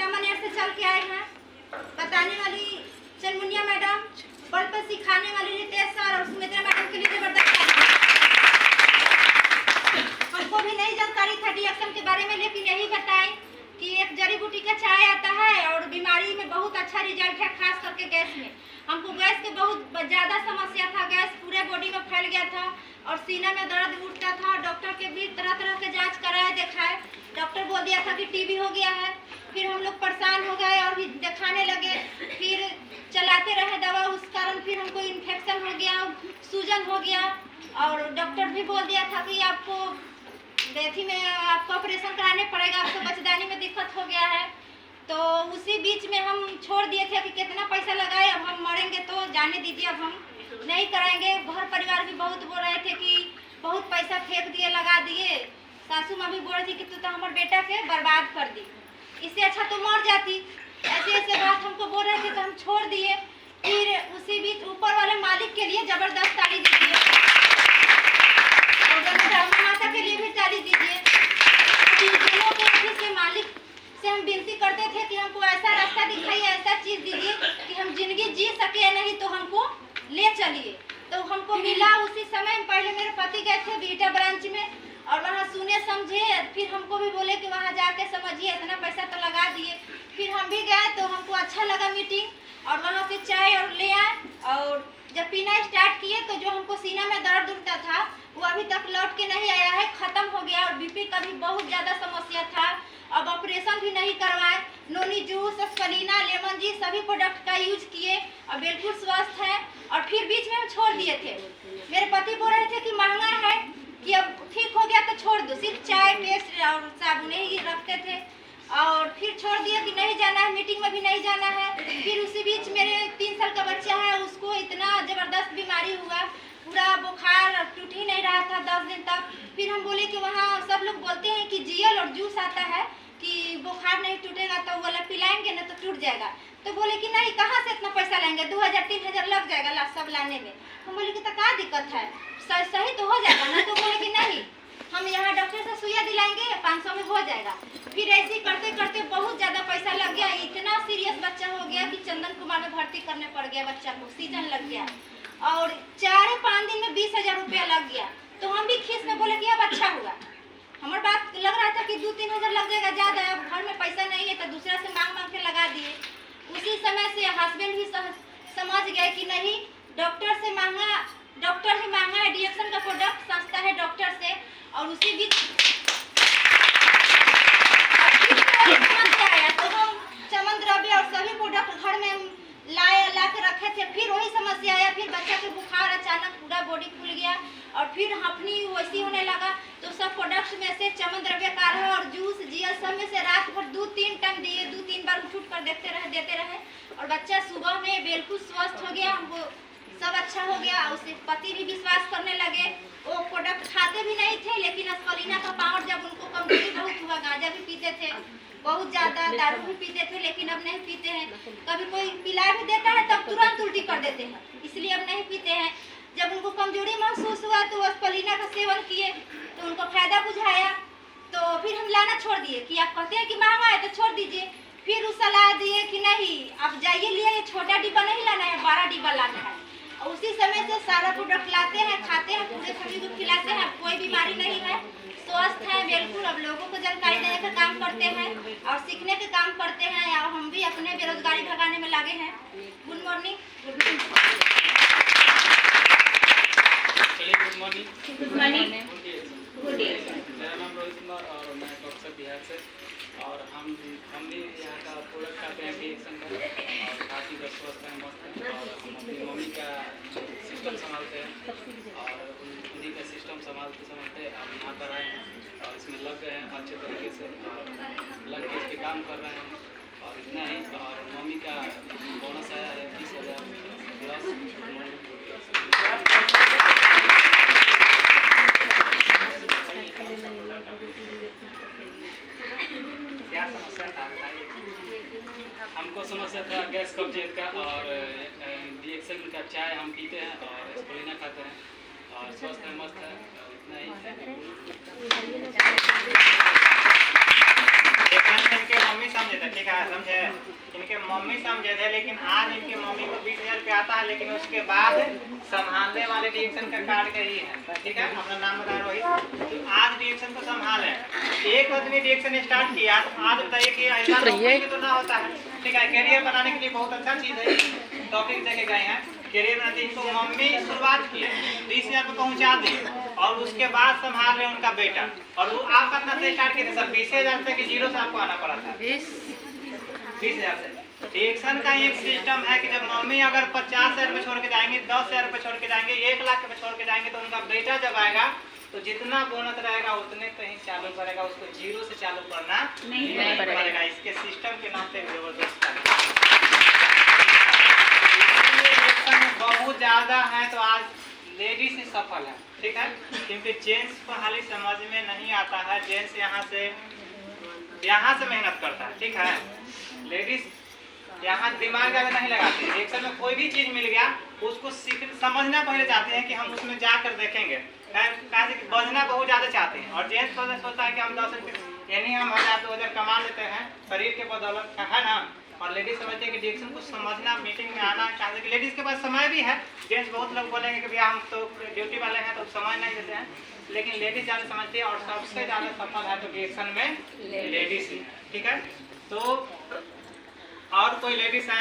सीतामढ़ी से चल के आए हैं। बताने वाली चनमुनिया मैडम, बल पर सिखाने वाली रितेश सर और सुमित्रा मैडम के लिए जबरदस्त हमको भी नई जानकारी था डिएक्शन के बारे में, लेकिन यही बताएं कि एक जड़ी बूटी का चाय आता है और बीमारी में बहुत अच्छा रिजल्ट है, खास करके गैस में। हमको गैस के बहुत ज़्यादा समस्या था, गैस पूरे बॉडी में फैल गया था और सीना में दर्द उठता था। डॉक्टर के भी तरह तरह के जांच कराए, दिखाए, डॉक्टर बोल दिया था कि टीबी हो गया है। फिर हम लोग परेशान हो गए और भी दिखाने लगे, फिर चलाते रहे दवा, उस कारण फिर हमको इन्फेक्शन हो गया, सूजन हो गया और डॉक्टर भी बोल दिया था कि आपको बेथी में आपको ऑपरेशन कराने पड़ेगा, आपको बच्चेदानी में दिक्कत हो गया है। तो उसी बीच में हम छोड़ दिए थे कि कितना पैसा लगाए, अब हम मरेंगे तो जाने दीजिए, अब हम नहीं कराएंगे। घर परिवार भी बहुत बोल रहे थे कि बहुत पैसा फेंक दिए, लगा दिए। सासू माँ भी बोल रही थी कि तू तो हमारे बेटा के बर्बाद कर दी, इससे अच्छा तो मर जाती। ऐसे ऐसे बात हमको बोल रहे थे तो हम छोड़ दिए। फिर उसी बीच ऊपर वाले मालिक के लिए जबरदस्त ताली दीजिए और माता के लिए भी ताली दीजिए। के मालिक से हम विनती करते थे कि हमको ऐसा रास्ता दिखाइए, ऐसा चीज दीजिए कि हम जिंदगी जी सके, नहीं तो हमको ले चलिए। तो हमको मिला उसी समय। पहले मेरे पति गए थे बीटा ब्रांच में और वहाँ सुने समझे, फिर हमको भी बोले कि वहाँ जाके समझिए, इतना पैसा तो लगा दिए। फिर हम भी गए तो हमको अच्छा लगा मीटिंग और वहाँ से चाय और ले आए और जब पीना स्टार्ट किए तो जो हमको सीना में दर्द उठता था वो अभी तक लौट के नहीं आया है, खत्म हो गया। और बीपी का भी बहुत ज़्यादा समस्या था, अब ऑपरेशन भी नहीं करवाए। नोनी जूस, स्पलीना, लेमन जी सभी प्रोडक्ट का यूज किए और बिल्कुल स्वस्थ है। और फिर बीच में हम छोड़ दिए थे। मेरे पति बोल रहे थे कि महंगा है, कि अब ठीक हो गया तो छोड़ दो, सिर्फ चाय, पेस्ट और साबुन ही रखते थे। और फिर छोड़ दिया कि नहीं जाना है, मीटिंग में भी नहीं जाना है। फिर उसी बीच मेरे 3 साल का बच्चा है, उसको इतना ज़बरदस्त बीमारी हुआ, पूरा बुखार टूट ही नहीं रहा था 10 दिन तक। फिर हम बोले कि वहाँ सब लोग बोलते हैं कि जीएल और जूस आता है कि बुखार नहीं टूटेगा, तो वो वाला पिलाएंगे ना तो टूट जाएगा। तो बोले कि नहीं, कहाँ से इतना पैसा लेंगे, 2000-3000 लग जाएगा सब लाने में। हम बोले कि तो क्या दिक्कत है, सही तो हो जाएगा ना। तो बोले कि नहीं, हम यहाँ डॉक्टर से सुइया दिलाएंगे, 500 में हो जाएगा। फिर ऐसे करते करते बहुत ज़्यादा पैसा लग गया। इतना सीरियस बच्चा हो गया कि चंदन कुमार में भर्ती करने पड़ गया बच्चा को, सीजन लग गया और 4-5 दिन में 20,000 रुपया लग गया। तो हम भी खीस में बोले कि अब अच्छा हुआ। हमारे बात लग रहा था कि 2-3 हज़ार लग जाएगा ज़्यादा, अब घर में पैसा नहीं है तो दूसरा से मांग के लगा दिए। उसी समय से हस्बैंड भी समझ गए कि नहीं, डॉक्टर से महंगा, डॉक्टर ही महंगा है, डिएक्शन का प्रोडक्ट सस्ता है डॉक्टर से। और उसी बीच आया तो हम चमन द्रव्य और सभी प्रोडक्ट घर में ला के रखे थे। फिर वही समस्या आया, फिर बच्चा के बुखार अचानक पूरा बॉडी फूल गया और फिर हफनी वैसी होने लगा। तो सब प्रोडक्ट्स में से चमन द्रव्य काढ़ा और जूस, जीएल सब में से रात भर 2-3 टाइम दिए, 2-3 बार उठ कर देते रहे और बच्चा सुबह में बिल्कुल स्वस्थ हो गया। हमको सब अच्छा हो गया। उससे पति भी विश्वास करने लगे। वो प्रोडक्ट खाते भी नहीं थे, लेकिन स्पलीना का पावर जब उनको कमजोरी बहुत हुआ, गांजा भी पीते थे बहुत ज़्यादा, दारू भी पीते थे, लेकिन अब नहीं पीते हैं। कभी कोई पिला भी देता है तब तुरंत उल्टी कर देते हैं, इसलिए अब नहीं पीते हैं। जब उनको कमजोरी महसूस हुआ तो स्पलीना का सेवन किए तो उनको फायदा बुझाया। तो फिर हम लाना छोड़ दिए कि आप कहते हैं कि महंगा है तो छोड़ दीजिए। फिर उस सलाह दिए कि नहीं, आप जाइए लिए, ये छोटा डिब्बा नहीं लाना है, 12 डिब्बा लाना है। उसी समय से सारा प्रोडक्ट लाते हैं, खाते हैं, पूरे फैमिली को खिलाते हैं। कोई बीमारी नहीं है, स्वस्थ है बिल्कुल। अब लोगों को जानकारी देने का काम करते हैं और सीखने के काम करते हैं और हम भी अपने बेरोजगारी भगाने में लगे हैं। Good morning. Good morning. मेरा नाम रोहित कुमार और मैं डॉक्टर बिहार से। और हम भी यहाँ का प्रोडक्ट खाते हैं डिएक्शन का और काफ़ी स्वस्थ है, मस्त है। और हम अपनी मम्मी का सिस्टम संभालते हैं और उन्हीं का सिस्टम संभालते अब यहाँ पर आए हैं और इसमें लग गए हैं अच्छे तरीके से और लग के इसके काम कर रहे हैं। और इतना ही, और मम्मी का बोनस आया है 20,000 प्लस। क्या समस्या था? हमको समस्या था गैस कब्जियत का और डिएक्शन का चाय हम पीते हैं और स्पलीना खाते हैं और स्वस्थ है, मस्त है। इतना ही मम्मी समझे था। ठीक है, समझे। इनके मम्मी समझे थे, लेकिन आज इनके मम्मी को 20,000 रुपया आता है, लेकिन उसके बाद संभालने वाले रिएक्शन का कार्ड का ही है, ठीक है। अपना नाम बता रोहित, तो आज रिएक्शन को संभाले। एक आदमी रिएक्शन स्टार्ट किया, तो आज बताइए कि ऐसा तो ना होता है, ठीक है। करियर बनाने के लिए बहुत अच्छा चीज़ है, टॉपिक देखे गए हैं। करियर बनाते इनको मम्मी शुरुआत की 30,000 पे पहुँचा दी, और उसके बाद संभाल रहे उनका बेटा। और वो आप कितना से स्टार्ट किए थे सर? 20,000 से कि जीरो से आपको आना पड़ा था? 20,000 से। रिएक्शन का एक सिस्टम है कि जब मम्मी अगर 50,000 रुपये छोड़ के जाएंगे, 10,000 रुपये छोड़ के जाएंगे, 1 लाख रुपये छोड़ के जाएंगे, तो उनका बेटा जब आएगा तो जितना बोनस रहेगा उतने पे ही चालू करेगा, उसको जीरो से चालू करना नहीं पड़ेगा। इसके सिस्टम के नाम पे जबरदस्त बहुत ज्यादा है, तो आज लेडीज ही सफल है, ठीक है। क्योंकि जेंट्स को हाल ही समझ में नहीं आता है, जेंट्स यहाँ से मेहनत करता है, ठीक है। लेडीज यहाँ दिमाग ज़्यादा नहीं लगाती। रिएक्शन में कोई भी चीज़ मिल गया उसको समझना पहले चाहते हैं कि हम उसमें जाकर देखेंगे, कैसे कि बजना बहुत ज़्यादा चाहते हैं। और जेंट्स सोचता है कि हम 10 रुपये यानी हम 1,000-2,000 कमा लेते हैं शरीर के बदौलत, है ना। और लेडीज समझते हैं कि रिएक्शन को समझना, मीटिंग में आना, चाहते कि लेडीज़ के पास समय भी है। जेंट्स बहुत लोग बोलेंगे कि भैया हम तो ड्यूटी वाले हैं तो समय नहीं देते हैं, लेकिन लेडीज ज़्यादा समझती है। और सबसे ज़्यादा सफल है तो रिएक्शन में लेडीज ही, ठीक है। तो और कोई लेडीज हैं